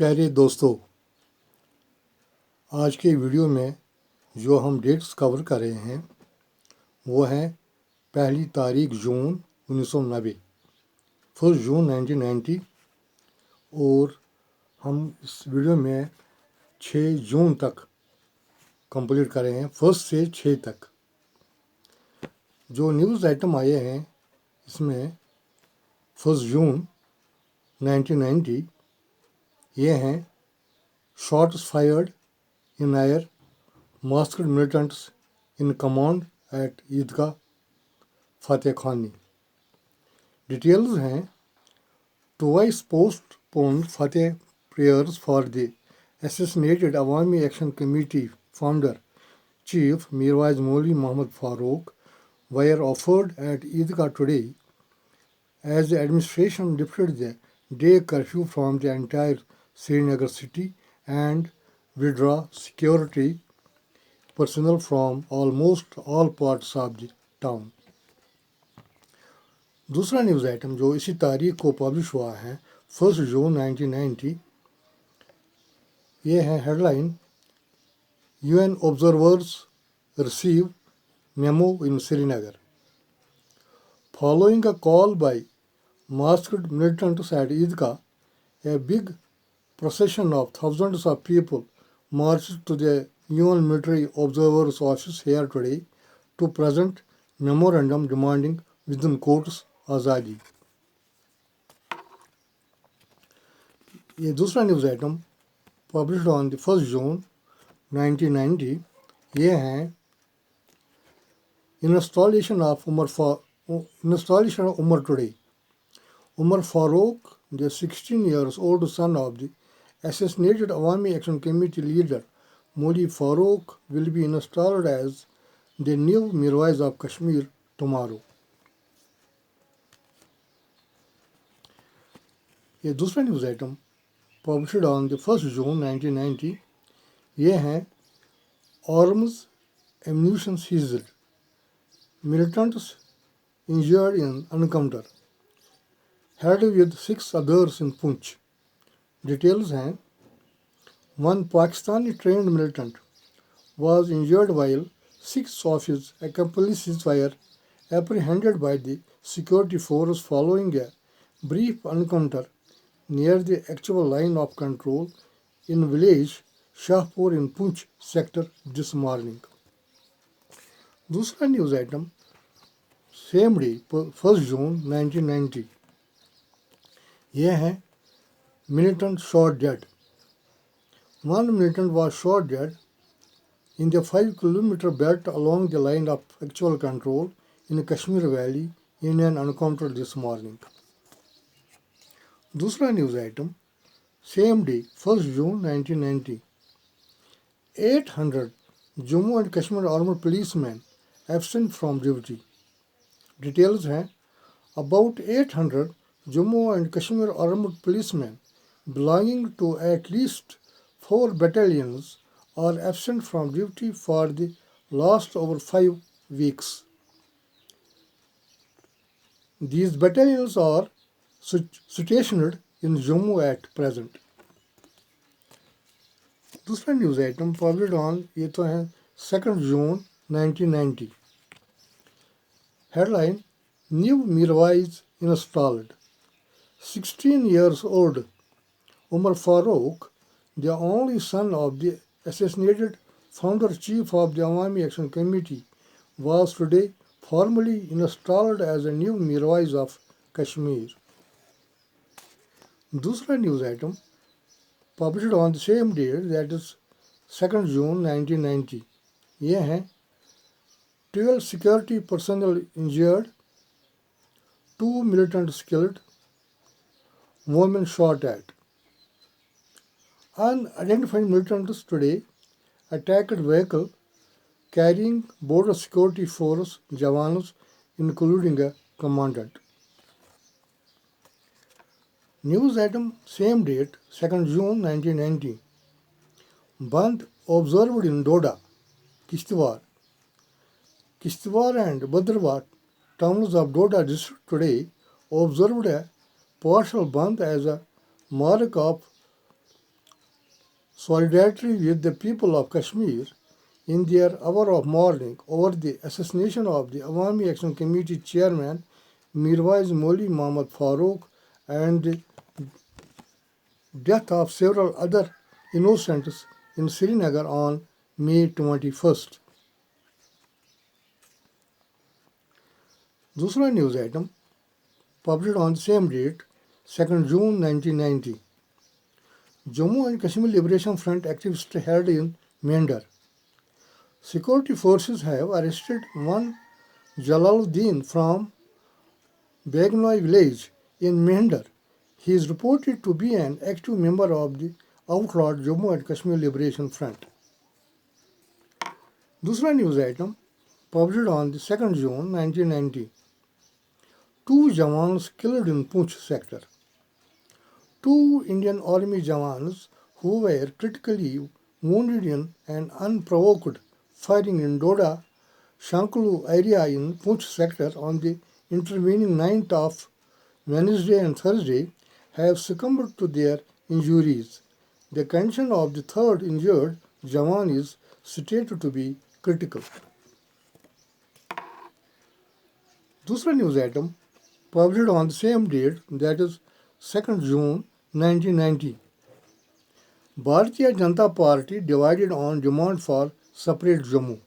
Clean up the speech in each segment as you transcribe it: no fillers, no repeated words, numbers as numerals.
प्यारे दोस्तों, आज के वीडियो में जो हम डेट्स कवर कर रहे हैं वो है पहली तारीख जून 1990, 1 जून 1990। और हम इस वीडियो में 6 जून तक कंप्लीट कर रहे हैं, 1 से 6 तक। जो न्यूज़ आइटम आए हैं इसमें 1 जून 1990 ये हैं: shots fired in air, masked militants in command at ईदगाह फतेह खानी। डिटेल्स हैं: twice postponed Fateh prayers for the assassinated Awami Action Committee founder Chief Mirwais Moli Mohammad Farooq were offered at Eidgah today as the administration lifted the day curfew from the entire Srinagar city and withdraw security personnel from almost all parts of the town। दूसरा news item जो इसी तारीख को publish हुआ है 1 June 1990, ये है headline: UN observers receive memo in Srinagar। Following a call by masked militants at Eidgah, a big procession of thousands of people marched to the UN military observers office here today to present memorandum demanding within quotes आज़ादी। ये दूसरा news item published on the 1 June 1990, ये हैं installation of Umar today. Umar Farooq, the 16 years old son of the assassinated Awami Action Committee leader Modi Farooq, will be installed as the new Mirwais of Kashmir tomorrow। ये दूसरा news item published on the 1 June 1990, ये हैं arms ammunition seized, militants injured in encounter, held with 6 others in Poonch। Details हैं: one Pakistani trained militant was injured while 6 of his accomplices were apprehended by the security force following a brief encounter near the actual line of control in village Shahpur in Poonch sector this morning। दूसरा news item same day 1 June 1990, ये हैं militant shot dead। One militant was shot dead in the 5-kilometer belt along the line of actual control in Kashmir Valley in an encounter this morning। दूसरा news item same day 1 June 1990, 800 Jammu and Kashmir armed policemen absent from duty। Details हैं: about 800 Jammu and Kashmir armed policemen belonging to at least 4 battalions are absent from duty for the last over 5 weeks। These battalions are stationed in Jammu at present। दूसरा news item published on, ये तो है 2 जून 1990, headline: new Mirwaiz installed. 16 years old Umar Farooq, the only son of the assassinated founder chief of the Awami Action Committee, was today formally installed as a new Mirwais of Kashmir। दूसरा news item published on the same date, that is 2 June 1990, ये हैं 12 security personnel injured, 2 militants killed, women shot at। Unidentified militants today attacked vehicle carrying border security force jawans, including a commandant। News item same date 2 June 1990, Band observed in Doda, Kishtwar and Bhadrawa towns of Doda district today observed a partial Band as a mark of solidarity with the people of Kashmir in their hour of mourning over the assassination of the Awami Action Committee chairman Mirwais Moli Muhammad Farooq and the death of several other innocents in Srinagar on May 21st. दूसरा news item published on the same date, 2nd June 1990. Jammu and Kashmir Liberation Front activists held in Mendar. Security forces have arrested one Jalaluddin from Begnoi village in Mendar. He is reported to be an active member of the outlawed Jammu and Kashmir Liberation Front. दूसरा news item published on the 2nd June 1990. Two Jawans killed in Poonch sector. Two Indian Army Jawans who were critically wounded in an unprovoked firing in Doda, Shankulu area in Poonch sector on the intervening 9th of Wednesday and Thursday have succumbed to their injuries. The condition of the third injured Jawan is stated to be critical. दूसरा news item published on the same date, that is 2nd June 1990. Bharatiya Janata Party divided on demand for separate Jammu.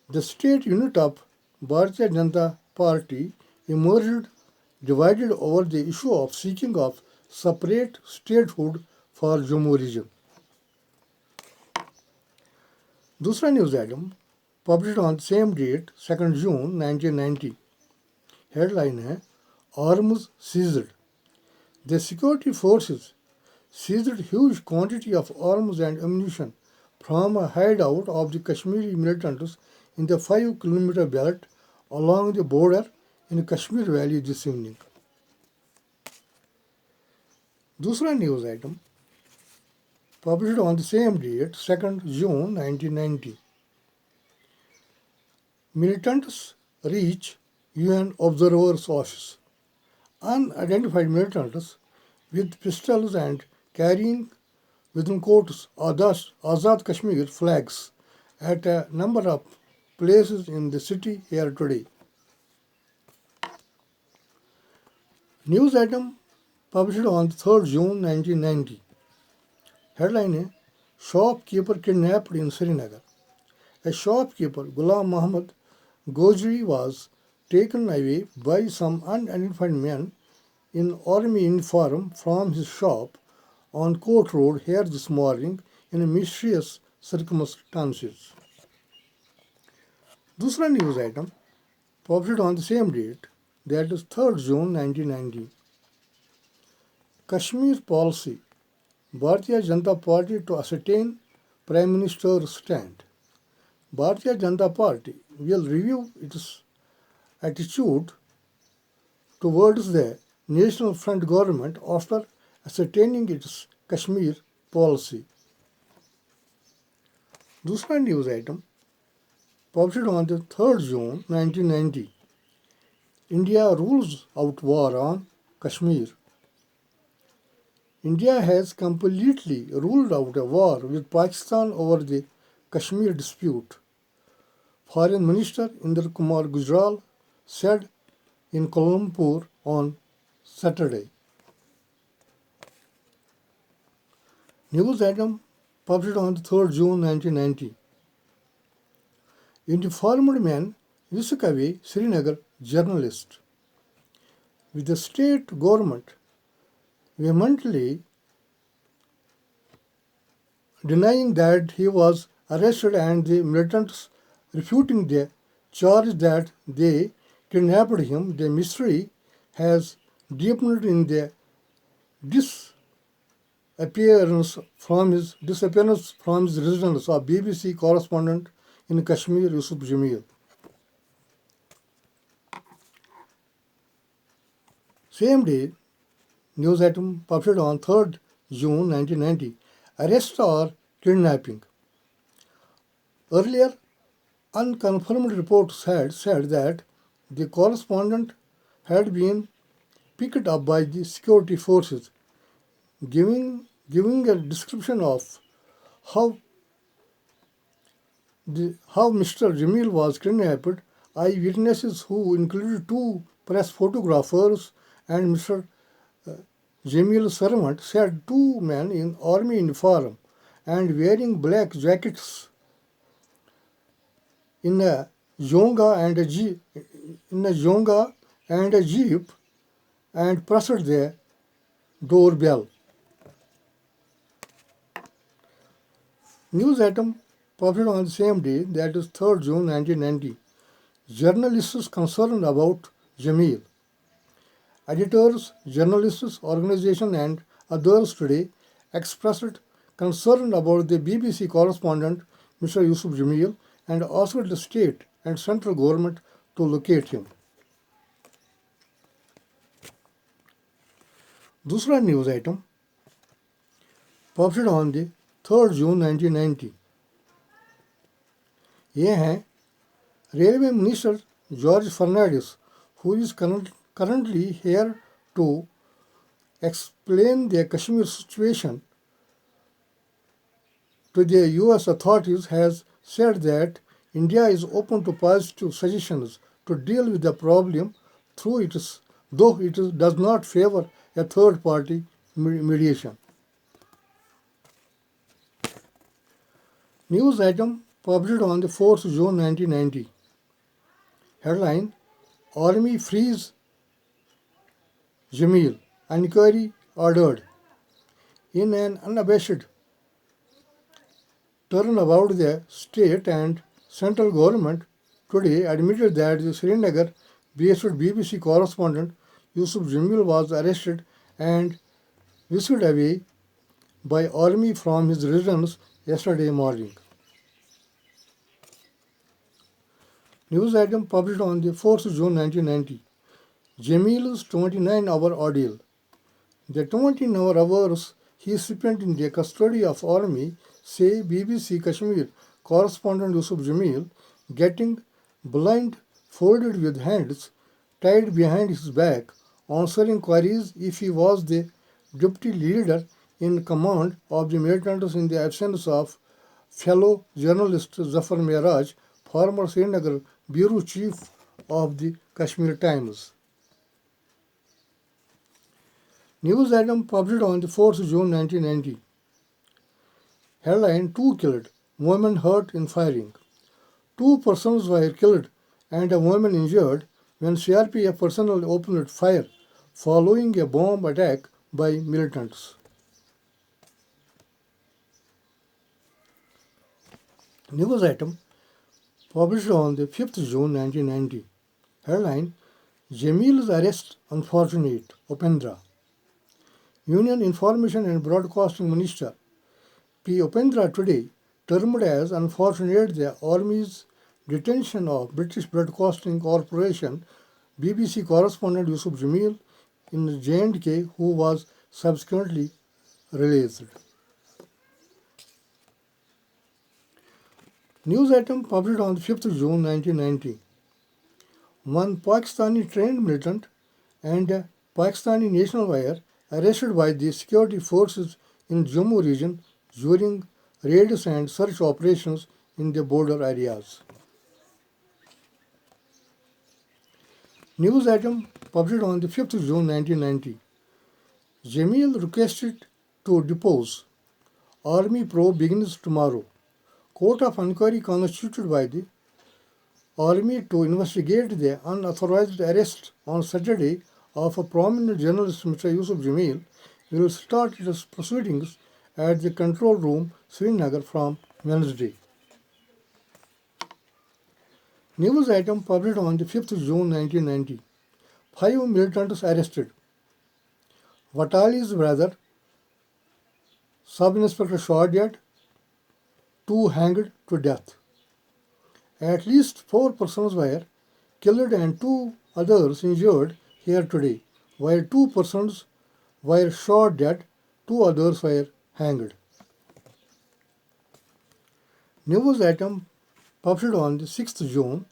The state unit of Bharatiya Janata Party emerged divided over the issue of seeking of separate statehood for Jammu region. दूसरा news item published on the same date, 2nd June 1990. Headline है Arms seized. The security forces seized huge quantity of arms and ammunition from a hideout of the Kashmiri militants in the 5-kilometer belt along the border in Kashmir Valley this evening. दूसरा news item published on the same date, 2nd June 1990. Militants reach UN Observer's Office. Unidentified militants with pistols and carrying within quotes Azad Kashmir flags at a number of places in the city here today. News item published on 3rd June 1990. Headline है Shopkeeper kidnapped in Srinagar. A shopkeeper, Ghulam Muhammad Gojri, was taken away by some unidentified men in army uniform from his shop on Court Road here this morning in mysterious circumstances. दूसरा news item published on the same date, that is 3rd June 1990. Kashmir policy. Bharatiya Janata Party to ascertain Prime Minister's stand. Bharatiya Janata Party will review its attitude towards the National Front government after ascertaining its Kashmir policy. दूसरा news item published on the 3rd June 1990. India rules out war on Kashmir. India has completely ruled out a war with Pakistan over the Kashmir dispute, Foreign Minister Inder Kumar Gujral said in Kuala Lumpur on Saturday. News item published on the 3rd June 1990. Uniformed men whisk away Srinagar journalist. With the state government vehemently denying that he was arrested and the militants refuting the charge that they kidnapped him, the mystery has deepened in the disappearance from his residence of BBC correspondent in Kashmir, Yusuf Jamil. Same day, news item published on 3rd June 1990. Arrest or kidnapping. Earlier, unconfirmed reports had said that the correspondent had been picked up by the security forces, giving giving a description of how how Mr. Jamil was kidnapped. Eyewitnesses, who included two press photographers and Mr. Jamil's servant, said two men in army uniform and wearing black jackets in a Yonga and a jeep, in a Yonga and a jeep, and pressed the doorbell. News item published on the same day, that is 3rd June 1990. Journalists concerned about Jamil. Editors, journalists, organizations, and others today expressed concern about the BBC correspondent Mr. Yusuf Jamil and asked the state and central government to locate him. दूसरा news item published on the 3rd June 1990. ये हैं railway minister George Fernandes, who is currently here to explain the Kashmir situation to the US authorities, has said that India is open to positive suggestions to deal with the problem though it does not favor a third party mediation. News item published on the 4th June 1990. Headline: Army frees Jamil. Inquiry ordered. In an unabashed turnabout, the state and central government today admitted that the Srinagar-based BBC correspondent Yusuf Jamil was arrested and whisked away by army from his residence yesterday morning. News item published on the 4th June 1990. Jamil's 29-hour ordeal. The 29 hours he spent in the custody of army, say BBC Kashmir correspondent Yusuf Jamil, getting blindfolded with hands tied behind his back, answering queries if he was the deputy leader in command of the militants in the absence of fellow journalist Zafar Miraj, former Srinagar bureau chief of the Kashmir Times. News item published on the 4th June 1990. Headline: 2 killed, woman hurt in firing. 2 persons were killed and a woman injured when CRPF personnel opened fire following a bomb attack by militants. News item published on the 5th June 1990. Headline: Jamil's arrest unfortunate, Upendra. Union Information and Broadcasting Minister P. Upendra today termed as unfortunate the Army's detention of British Broadcasting Corporation BBC correspondent Yusuf Jamil in J&K, who was subsequently released. News item published on the 5th June 1990. One Pakistani trained militant and a Pakistani national were arrested by the security forces in Jammu region during raids and search operations in the border areas. News item published on the 5th June 1990. Jamil requested to depose. Army probe begins tomorrow. Court of inquiry constituted by the Army to investigate the unauthorized arrest on Saturday of a prominent journalist Mr. Yusuf Jamil will start its proceedings at the control room, Srinagar, from Wednesday. News item published on the 5th June 1990. 5 militants arrested. Vatali's brother, Sub-Inspector shot dead, 2 hanged to death. At least 4 persons were killed and 2 others injured here today, while 2 persons were shot dead, 2 others were hanged. News item published on the 6th June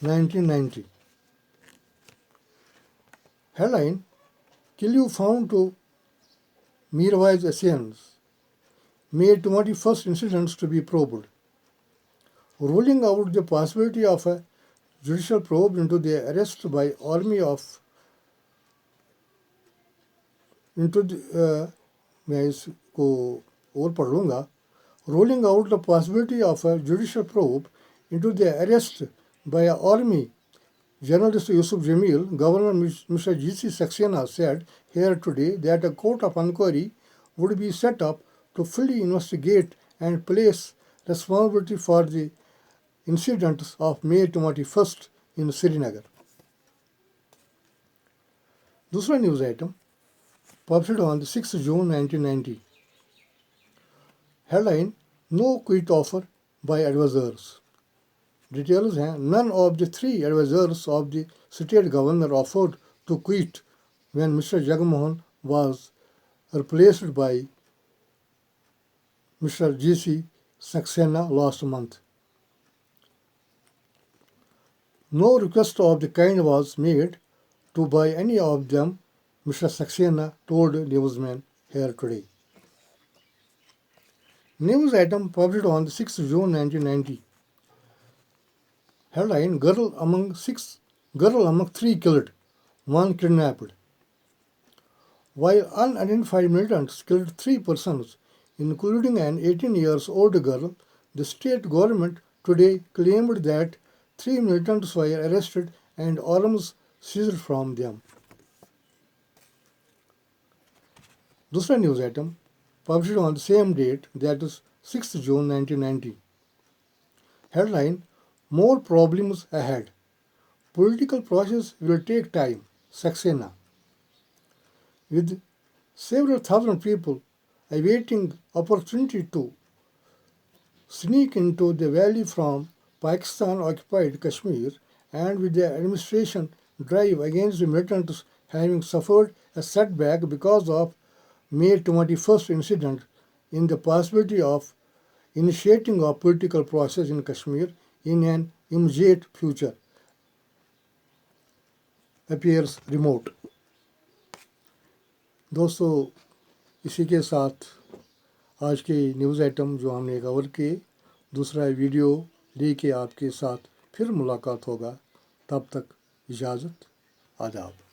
1990. Headline: Killu found to Mirwai's assailants. May 21st incidents to be probed, ruling out the possibility of a judicial probe into the arrest by army of into the, मैं इसको और पढ़ लूँगा, ruling out the possibility of a judicial probe into the arrest by an army. Journalist Yusuf Jamil, Governor Mr. G.C. Saxena said here today that a court of inquiry would be set up to fully investigate and place responsibility for the incidents of May 21st in Srinagar. दूसरा news item published on the 6th June 1990. Headline: No quit offer by advisors. Details हैं: None of the three advisors of the state governor offered to quit when Mr. Jagmohan was replaced by Mr. G.C. Saxena last month. No request of the kind was made to by any of them, Mr. Saxena told newsmen here today. News item published on the 6th June 1990. Headline: Girl among three killed, one kidnapped. While unidentified militants killed three persons, including an 18-year-old girl, the state government today claimed that three militants were arrested and arms seized from them. दूसरा news item published on the same date, that is 6th June 1990. Headline: More problems ahead. Political process will take time, Saxena. With several thousand people awaiting opportunity to sneak into the valley from Pakistan-occupied Kashmir, and with the administration drive against the militants having suffered a setback because of May 21st incident in the possibility of initiating a political process in Kashmir in an immediate future appears remote. दोस्तों, इसी के साथ आज के news item जो हमने cover किए, दूसरा वीडियो लेके आपके साथ फिर मुलाकात होगा। तब तक इजाज़त, आदाब।